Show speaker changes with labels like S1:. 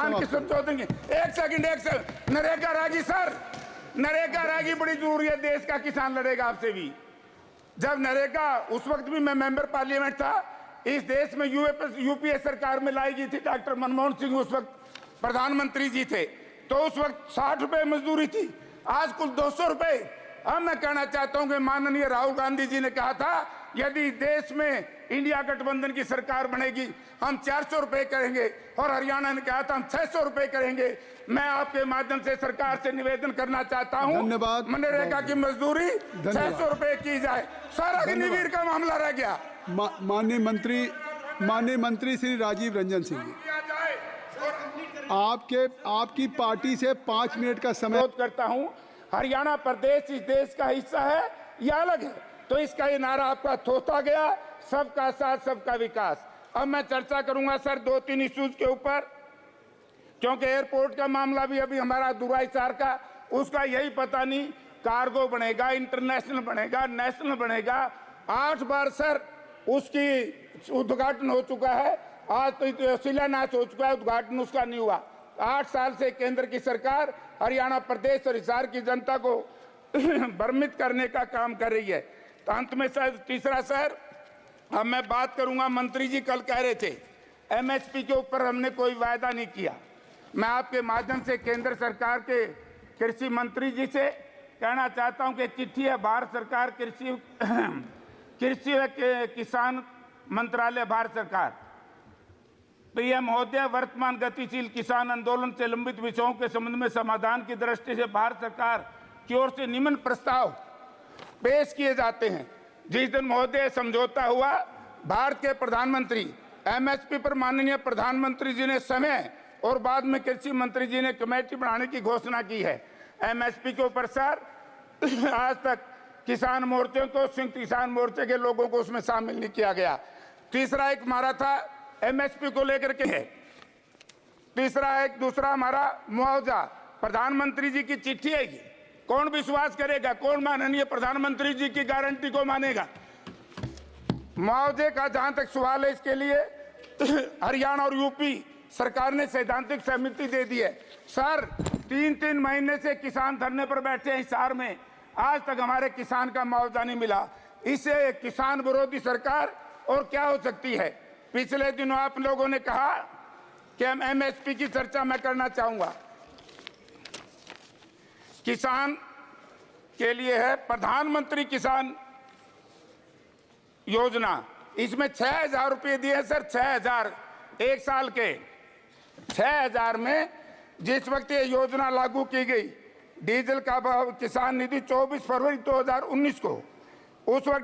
S1: किसान की संशोधन की। एक सेकंड नरेगा रागी सर, नरेगा रागी बड़ी जरूरी है, देश का किसान लड़ेगा आपसे भी। जब नरेगा, उस वक्त भी मैं मेंबर पार्लियामेंट था, इस देश में यूपीए सरकार में लाई गई थी, डॉक्टर मनमोहन सिंह उस वक्त प्रधानमंत्री जी थे, तो उस वक्त 60 रुपए मजदूरी थी, आज कुल 200 रुपए। अब मैं कहना चाहता हूं कि माननीय राहुल गांधी जी ने कहा था यदि देश में इंडिया गठबंधन की सरकार बनेगी हम 400 रुपए करेंगे, और हरियाणा ने कहा था हम 600 रुपए करेंगे। मैं आपके माध्यम से सरकार से निवेदन करना चाहता हूं,
S2: धन्यवाद।
S1: मनरेगा की मजदूरी 600 रुपए की जाए। सारा अग्निवीर का मामला रह गया।
S2: माननीय मंत्री श्री राजीव रंजन सिंह जी, आपकी पार्टी से 5 मिनट का समय
S1: करता हूं। हरियाणा प्रदेश इस देश का हिस्सा है या अलग है, तो इसका ये नारा आपका थोथा गया, सबका साथ सबका विकास। अब मैं चर्चा करूंगा सर 2-3 इश्यूज के ऊपर, क्योंकि एयरपोर्ट का मामला भी अभी हमारा दुराहिसार का, उसका यही पता नहीं कार्गो बनेगा, इंटरनेशनल बनेगा, नेशनल बनेगा। 8 बार सर उसकी उद्घाटन हो चुका है, आज तो शिलान्यास हो चुका है, उद्घाटन उसका नहीं हुआ। 8 साल से केंद्र की सरकार हरियाणा प्रदेश और हिसार की जनता को भ्रमित करने का काम कर रही है। तो अंत में सर तीसरा सर, अब मैं बात करूंगा, मंत्री जी कल कह रहे थे एमएसपी के ऊपर हमने कोई वायदा नहीं किया। मैं आपके माध्यम से केंद्र सरकार के कृषि मंत्री जी से कहना चाहता हूं कि चिट्ठी है भारत सरकार कृषि व किसान मंत्रालय भारत सरकार, पीएम महोदय, वर्तमान गतिशील किसान आंदोलन से लंबित विषयों के संबंध में समाधान की दृष्टि से भारत सरकार की ओर से निम्न प्रस्ताव पेश किए जाते हैं। जिस दिन महोदय समझौता हुआ, भारत के प्रधानमंत्री एमएसपी पर माननीय प्रधानमंत्री जी ने समय और बाद में कृषि मंत्री जी ने कमेटी बनाने की घोषणा की है। एमएसपी के ऊपर सर आज तक किसान मोर्चे को, संयुक्त किसान मोर्चे के लोगों को उसमें शामिल नहीं किया गया। तीसरा एक हमारा था एमएसपी को लेकर के है। तीसरा एक दूसरा हमारा मुआवजा, प्रधानमंत्री जी की चिट्ठी है, ये कौन विश्वास करेगा, कौन माननीय प्रधानमंत्री जी की गारंटी को मानेगा। मुआवजे का जहां तक सवाल है, इसके लिए हरियाणा और यूपी सरकार ने सैद्धांतिक सहमति दे दी है। सर 3-3 महीने से किसान धरने पर बैठे हैं हिसार में, आज तक हमारे किसान का मुआवजा नहीं मिला। इससे किसान विरोधी सरकार और क्या हो सकती है। पिछले दिनों आप लोगों ने कहा कि हम एमएसपी की चर्चा मैं करना चाहूंगा। किसान के लिए है प्रधानमंत्री किसान योजना, इसमें 6,000 रुपये दिए सर, 6,000 एक साल के। 6,000 में जिस वक्त ये योजना लागू की गई, डीजल का भाव किसान निधि 24 फरवरी 2019 को, उस वक्त